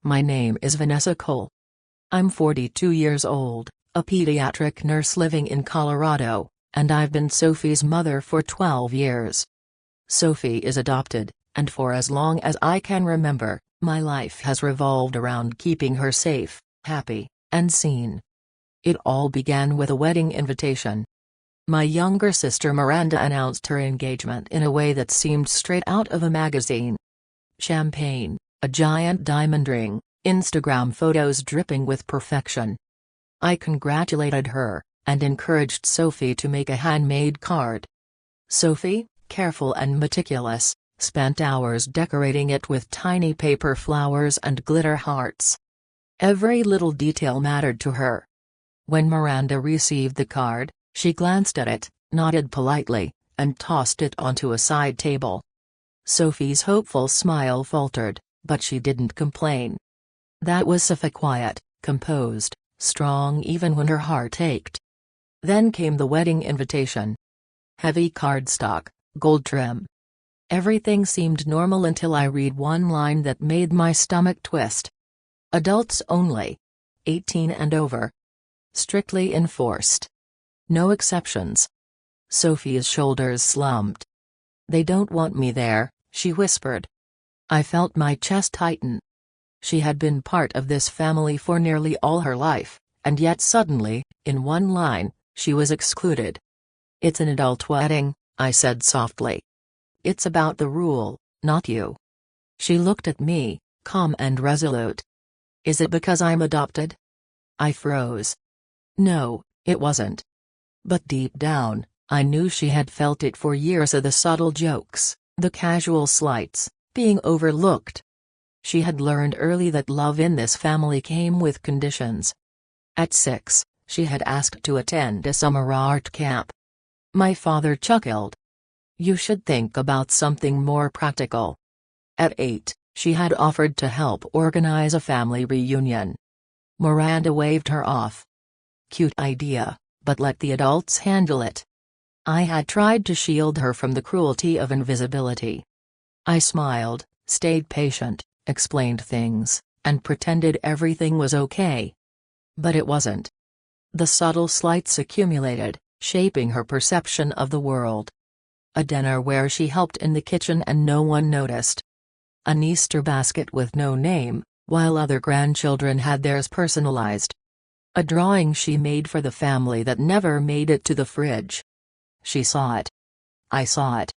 My name is Vanessa Cole. I'm 42 years old, a pediatric nurse living in Colorado, and I've been Sophie's mother for 12 years. Sophie is adopted, and for as long as I can remember, my life has revolved around keeping her safe, happy, and seen. It all began with a wedding invitation. My younger sister Miranda announced her engagement in a way that seemed straight out of a magazine. Champagne, a giant diamond ring, Instagram photos dripping with perfection. I congratulated her, and encouraged Sophie to make a handmade card. Sophie, careful and meticulous, spent hours decorating it with tiny paper flowers and glitter hearts. Every little detail mattered to her. When Miranda received the card, she glanced at it, nodded politely, and tossed it onto a side table. Sophie's hopeful smile faltered, but she didn't complain. That was Sophie, quiet, composed, strong even when her heart ached. Then came the wedding invitation. Heavy cardstock, gold trim. Everything seemed normal until I read one line that made my stomach twist. Adults only. 18 and over. Strictly enforced. No exceptions. Sophie's shoulders slumped. They don't want me there, she whispered. I felt my chest tighten. She had been part of this family for nearly all her life, and yet suddenly, in one line, she was excluded. It's an adult wedding, I said softly. It's about the rule, not you. She looked at me, calm and resolute. Is it because I'm adopted? I froze. No, it wasn't. But deep down, I knew she had felt it for years, the subtle jokes, the casual slights, being overlooked. She had learned early that love in this family came with conditions. At 6, she had asked to attend a summer art camp. My father chuckled. You should think about something more practical. At 8, she had offered to help organize a family reunion. Miranda waved her off. Cute idea, but let the adults handle it. I had tried to shield her from the cruelty of invisibility. I smiled, stayed patient, explained things, and pretended everything was okay. But it wasn't. The subtle slights accumulated, shaping her perception of the world. A dinner where she helped in the kitchen and no one noticed. An Easter basket with no name, while other grandchildren had theirs personalized. A drawing she made for the family that never made it to the fridge. She saw it. I saw it.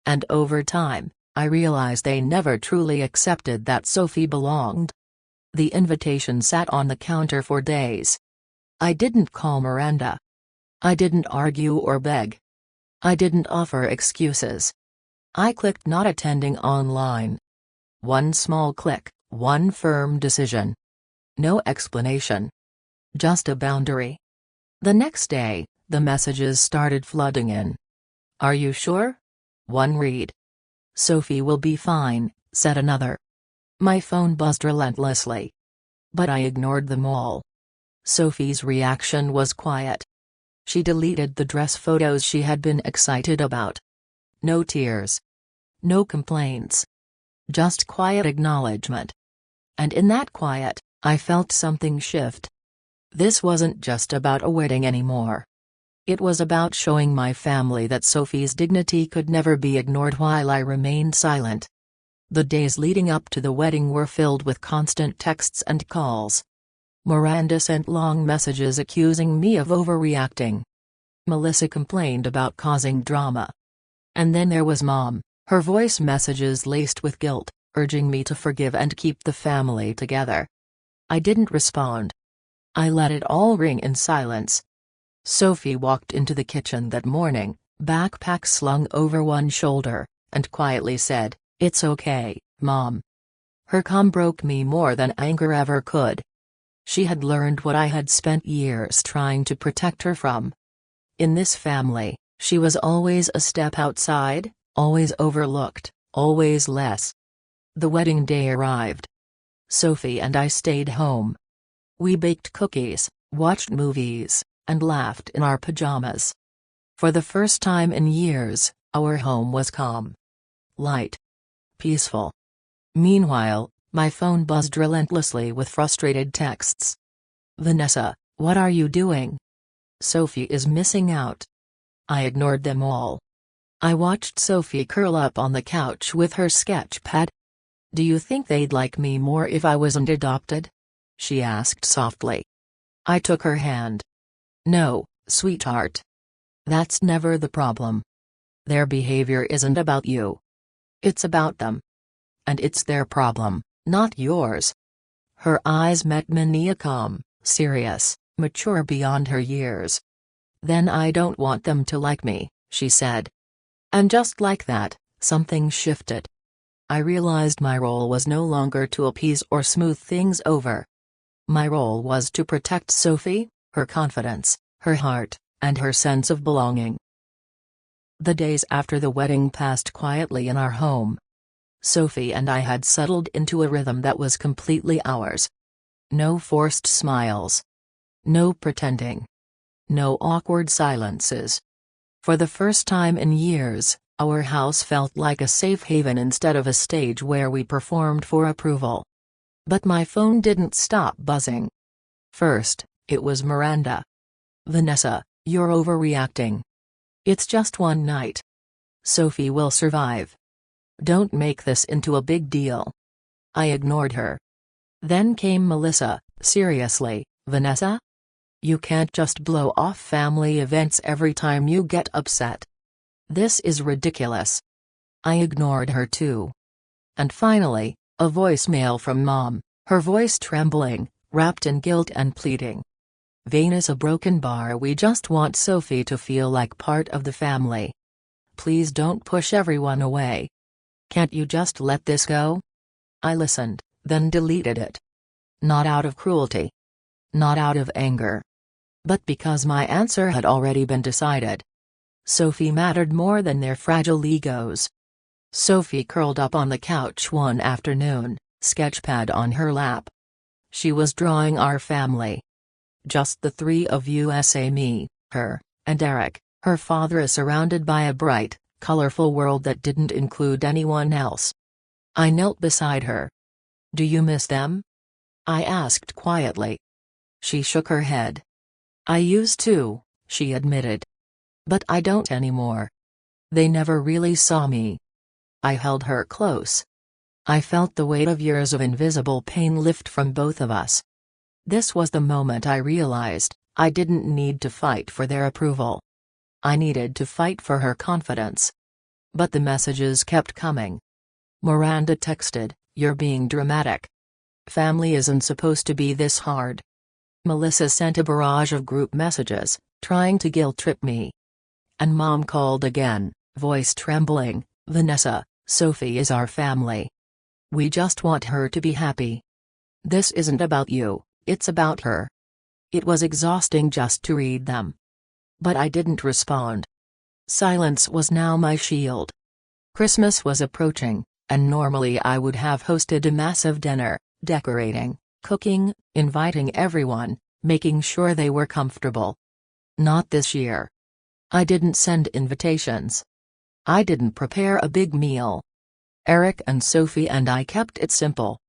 And over time, I realized they never truly accepted that Sophie belonged. The invitation sat on the counter for days. I didn't call Miranda. I didn't argue or beg. I didn't offer excuses. I clicked not attending online. One small click, one firm decision. No explanation. Just a boundary. The next day, the messages started flooding in. Are you sure? One read. Sophie will be fine, said another. My phone buzzed relentlessly. But I ignored them all. Sophie's reaction was quiet. She deleted the dress photos she had been excited about. No tears. No complaints. Just quiet acknowledgement. And in that quiet, I felt something shift. This wasn't just about a wedding anymore. It was about showing my family that Sophie's dignity could never be ignored while I remained silent. The days leading up to the wedding were filled with constant texts and calls. Miranda sent long messages accusing me of overreacting. Melissa complained about causing drama. And then there was Mom, her voice messages laced with guilt, urging me to forgive and keep the family together. I didn't respond. I let it all ring in silence. Sophie walked into the kitchen that morning, backpack slung over one shoulder, and quietly said, "It's okay, Mom." Her calm broke me more than anger ever could. She had learned what I had spent years trying to protect her from. In this family, she was always a step outside, always overlooked, always less. The wedding day arrived. Sophie and I stayed home. We baked cookies, watched movies, and laughed in our pajamas. For the first time in years, our home was calm. Light. Peaceful. Meanwhile, My phone buzzed relentlessly with frustrated texts. Vanessa, what are you doing? Sophie is missing out. I ignored them all. I watched Sophie curl up on the couch with her sketch pad. Do you think they'd like me more if I wasn't adopted? She asked softly. I took her hand. No, sweetheart. That's never the problem. Their behavior isn't about you. It's about them. And it's their problem, not yours. Her eyes met mine, calm, serious, mature beyond her years. Then I don't want them to like me, she said. And just like that, something shifted. I realized my role was no longer to appease or smooth things over. My role was to protect Sophie, her confidence, her heart, and her sense of belonging. The days after the wedding passed quietly in our home. Sophie and I had settled into a rhythm that was completely ours. No forced smiles. No pretending. No awkward silences. For the first time in years, our house felt like a safe haven instead of a stage where we performed for approval. But my phone didn't stop buzzing. First, it was Miranda. Vanessa, you're overreacting. It's just one night. Sophie will survive. Don't make this into a big deal. I ignored her. Then came Melissa. Seriously, Vanessa? You can't just blow off family events every time you get upset. This is ridiculous. I ignored her too. And finally, a voicemail from Mom, her voice trembling, wrapped in guilt and pleading. Vanessa, broken bar, we just want Sophie to feel like part of the family. Please don't push everyone away. Can't you just let this go? I listened, then deleted it. Not out of cruelty. Not out of anger. But because my answer had already been decided. Sophie mattered more than their fragile egos. Sophie curled up on the couch one afternoon, sketchpad on her lap. She was drawing our family. Just the three of us, me, her, and Eric, her father, surrounded by a bright, colorful world that didn't include anyone else. I knelt beside her. Do you miss them? I asked quietly. She shook her head. I used to, she admitted. But I don't anymore. They never really saw me. I held her close. I felt the weight of years of invisible pain lift from both of us. This was the moment I realized, I didn't need to fight for their approval. I needed to fight for her confidence. But the messages kept coming. Miranda texted, "You're being dramatic. Family isn't supposed to be this hard." Melissa sent a barrage of group messages, trying to guilt-trip me. And Mom called again, voice trembling, "Vanessa, Sophie is our family. We just want her to be happy. This isn't about you, it's about her." It was exhausting just to read them. But I didn't respond. Silence was now my shield. Christmas was approaching, and normally I would have hosted a massive dinner, decorating, cooking, inviting everyone, making sure they were comfortable. Not this year. I didn't send invitations. I didn't prepare a big meal. Eric and Sophie and I kept it simple.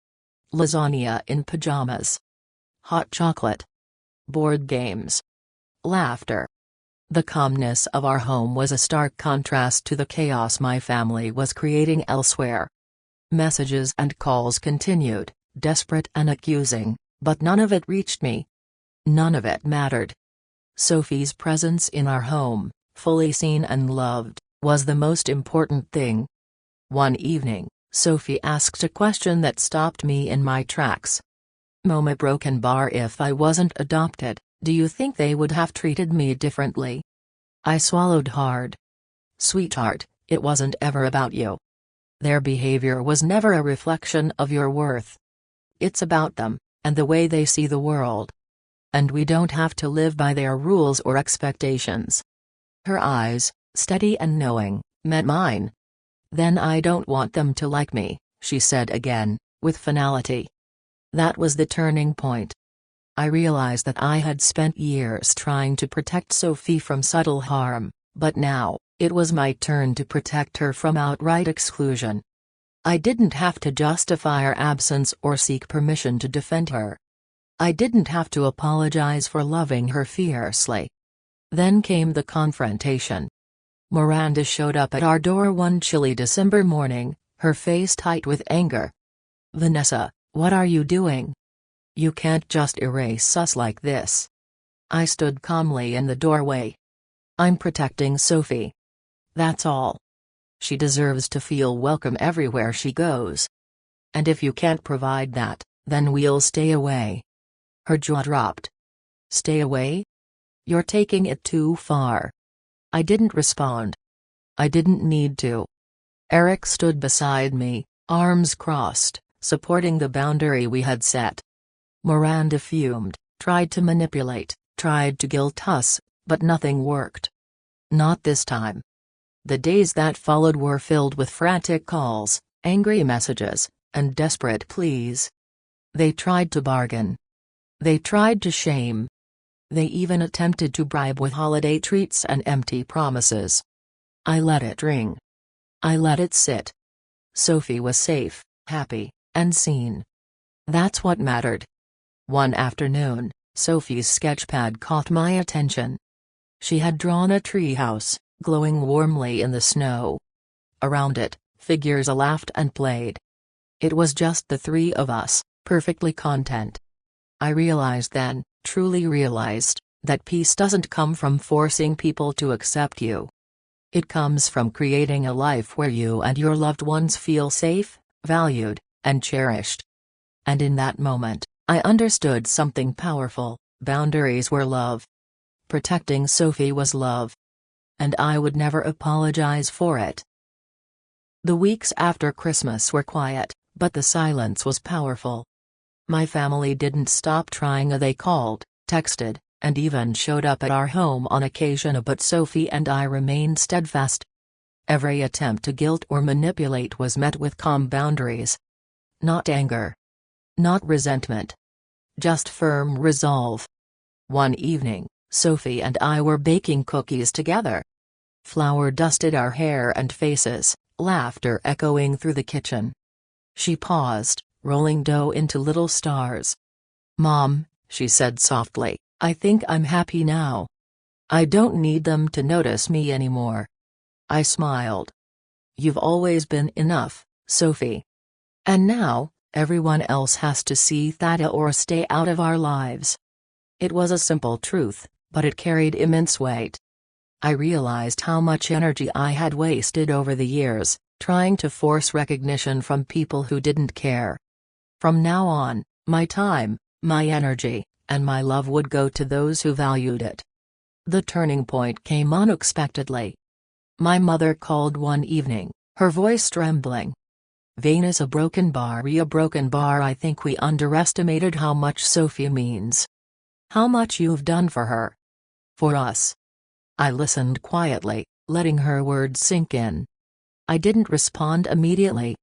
Lasagna in pajamas. Hot chocolate. Board games. Laughter. The calmness of our home was a stark contrast to the chaos my family was creating elsewhere. Messages and calls continued, desperate and accusing, but none of it reached me. None of it mattered. Sophie's presence in our home, fully seen and loved, was the most important thing. One evening, Sophie asked a question that stopped me in my tracks. "Mama, broken bar, if I wasn't adopted, do you think they would have treated me differently?" I swallowed hard. "Sweetheart, it wasn't ever about you. Their behavior was never a reflection of your worth. It's about them, and the way they see the world. And we don't have to live by their rules or expectations." Her eyes, steady and knowing, met mine. "Then I don't want them to like me," she said again, with finality. That was the turning point. I realized that I had spent years trying to protect Sophie from subtle harm, but now, it was my turn to protect her from outright exclusion. I didn't have to justify her absence or seek permission to defend her. I didn't have to apologize for loving her fiercely. Then came the confrontation. Miranda showed up at our door one chilly December morning, her face tight with anger. "Vanessa, what are you doing? You can't just erase us like this." I stood calmly in the doorway. "I'm protecting Sophie. That's all. She deserves to feel welcome everywhere she goes. And if you can't provide that, then we'll stay away." Her jaw dropped. "Stay away? You're taking it too far." I didn't respond. I didn't need to. Eric stood beside me, arms crossed, supporting the boundary we had set. Miranda fumed, tried to manipulate, tried to guilt us, but nothing worked. Not this time. The days that followed were filled with frantic calls, angry messages, and desperate pleas. They tried to bargain. They tried to shame. They even attempted to bribe with holiday treats and empty promises. I let it ring. I let it sit. Sophie was safe, happy, and seen. That's what mattered. One afternoon, Sophie's sketchpad caught my attention. She had drawn a treehouse, glowing warmly in the snow. Around it, figures laughed and played. It was just the three of us, perfectly content. I realized then, truly realized, that peace doesn't come from forcing people to accept you. It comes from creating a life where you and your loved ones feel safe, valued, and cherished. And in that moment, I understood something powerful: boundaries were love. Protecting Sophie was love. And I would never apologize for it. The weeks after Christmas were quiet, but the silence was powerful. My family didn't stop trying. They called, texted, and even showed up at our home on occasion, but Sophie and I remained steadfast. Every attempt to guilt or manipulate was met with calm boundaries. Not anger. Not resentment. Just firm resolve. One evening, Sophie and I were baking cookies together. Flour dusted our hair and faces, laughter echoing through the kitchen. She paused, rolling dough into little stars. "Mom," she said softly, "I think I'm happy now. I don't need them to notice me anymore." I smiled. "You've always been enough, Sophie. And now, everyone else has to see that or stay out of our lives." It was a simple truth, but it carried immense weight. I realized how much energy I had wasted over the years, trying to force recognition from people who didn't care. From now on, my time, my energy, and my love would go to those who valued it. The turning point came unexpectedly. My mother called one evening, her voice trembling. "Vanessa, a broken bar. I think we underestimated how much Sophie means. How much you've done for her. For us." I listened quietly, letting her words sink in. I didn't respond immediately.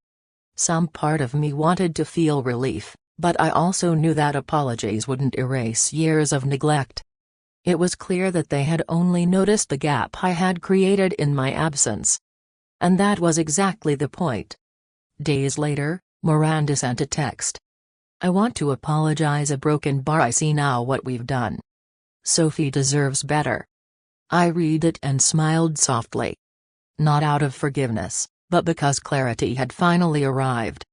Some part of me wanted to feel relief, but I also knew that apologies wouldn't erase years of neglect. It was clear that they had only noticed the gap I had created in my absence. And that was exactly the point. Days later, Miranda sent a text. "I want to apologize. A broken bar. I see now what we've done. Sophie deserves better." I read it and smiled softly. Not out of forgiveness, but because clarity had finally arrived.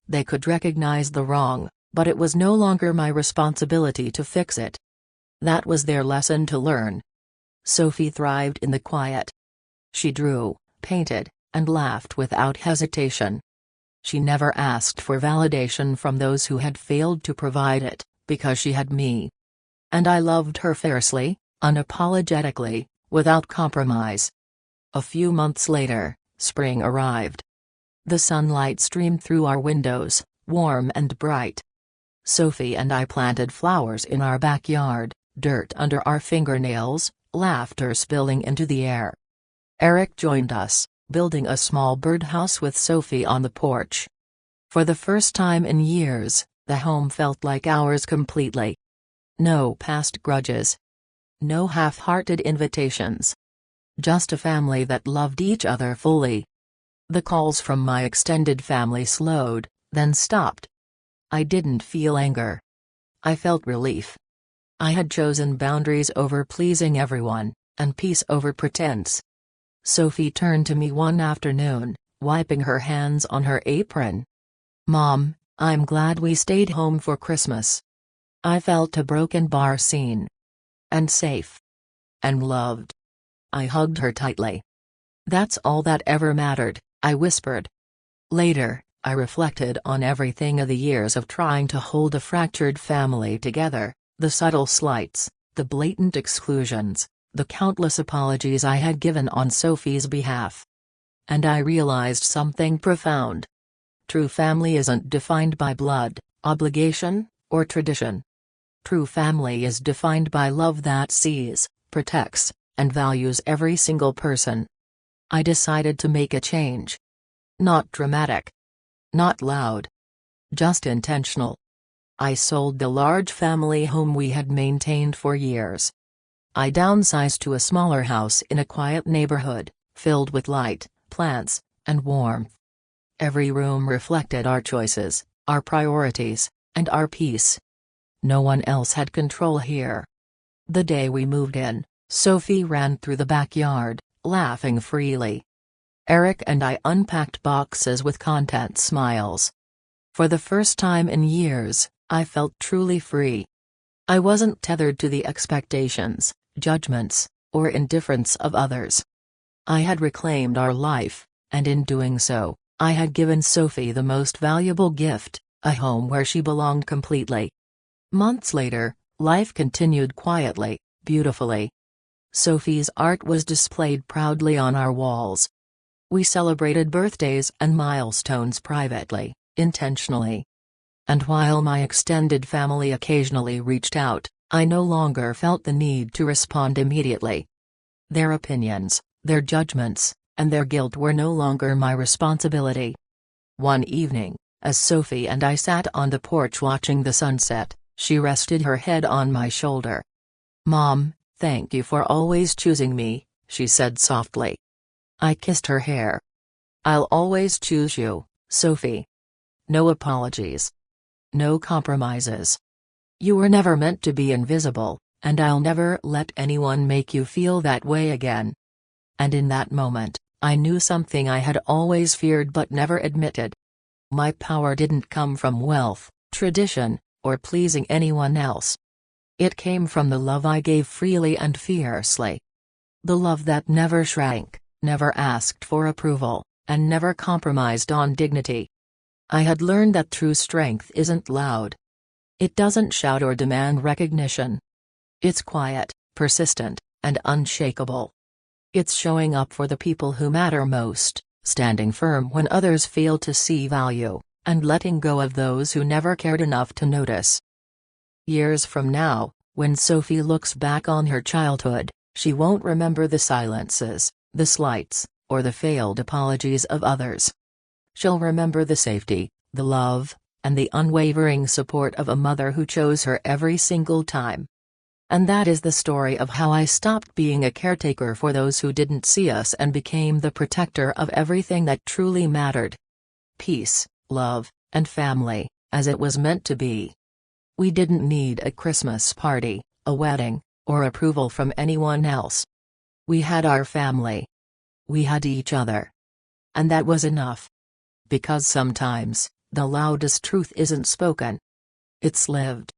They could recognize the wrong, but it was no longer my responsibility to fix it. That was their lesson to learn. Sophie thrived in the quiet. She drew, painted, and laughed without hesitation. She never asked for validation from those who had failed to provide it, because she had me. And I loved her fiercely, unapologetically, without compromise. A few months later, spring arrived. The sunlight streamed through our windows, warm and bright. Sophie and I planted flowers in our backyard, dirt under our fingernails, laughter spilling into the air. Eric joined us, building a small birdhouse with Sophie on the porch. For the first time in years, the home felt like ours completely. No past grudges. No half-hearted invitations. Just a family that loved each other fully. The calls from my extended family slowed, then stopped. I didn't feel anger. I felt relief. I had chosen boundaries over pleasing everyone, and peace over pretense. Sophie turned to me one afternoon, wiping her hands on her apron. "Mom, I'm glad we stayed home for Christmas. I felt a broken bar scene. And safe. And loved." I hugged her tightly. "That's all that ever mattered," I whispered. Later, I reflected on everything of the years of trying to hold a fractured family together, the subtle slights, the blatant exclusions, the countless apologies I had given on Sophie's behalf. And I realized something profound. True family isn't defined by blood, obligation, or tradition. True family is defined by love that sees, protects, and values every single person. I decided to make a change. Not dramatic. Not loud. Just intentional. I sold the large family home we had maintained for years. I downsized to a smaller house in a quiet neighborhood, filled with light, plants, and warmth. Every room reflected our choices, our priorities, and our peace. No one else had control here. The day we moved in, Sophie ran through the backyard, laughing freely. Eric and I unpacked boxes with content smiles. For the first time in years, I felt truly free. I wasn't tethered to the expectations, judgments, or indifference of others. I had reclaimed our life, and in doing so, I had given Sophie the most valuable gift, a home where she belonged completely. Months later, life continued quietly, beautifully. Sophie's art was displayed proudly on our walls. We celebrated birthdays and milestones privately, intentionally. And while my extended family occasionally reached out, I no longer felt the need to respond immediately. Their opinions, their judgments, and their guilt were no longer my responsibility. One evening, as Sophie and I sat on the porch watching the sunset, she rested her head on my shoulder. "Mom, thank you for always choosing me," she said softly. I kissed her hair. "I'll always choose you, Sophie. No apologies. No compromises. You were never meant to be invisible, and I'll never let anyone make you feel that way again." And in that moment, I knew something I had always feared but never admitted. My power didn't come from wealth, tradition, or pleasing anyone else. It came from the love I gave freely and fiercely. The love that never shrank, never asked for approval, and never compromised on dignity. I had learned that true strength isn't loud. It doesn't shout or demand recognition. It's quiet, persistent, and unshakable. It's showing up for the people who matter most, standing firm when others fail to see value, and letting go of those who never cared enough to notice. Years from now, when Sophie looks back on her childhood, she won't remember the silences, the slights, or the failed apologies of others. She'll remember the safety, the love, and the unwavering support of a mother who chose her every single time. And that is the story of how I stopped being a caretaker for those who didn't see us and became the protector of everything that truly mattered. Peace, love, and family, as it was meant to be. We didn't need a Christmas party, a wedding, or approval from anyone else. We had our family. We had each other. And that was enough. Because sometimes, the loudest truth isn't spoken. It's lived.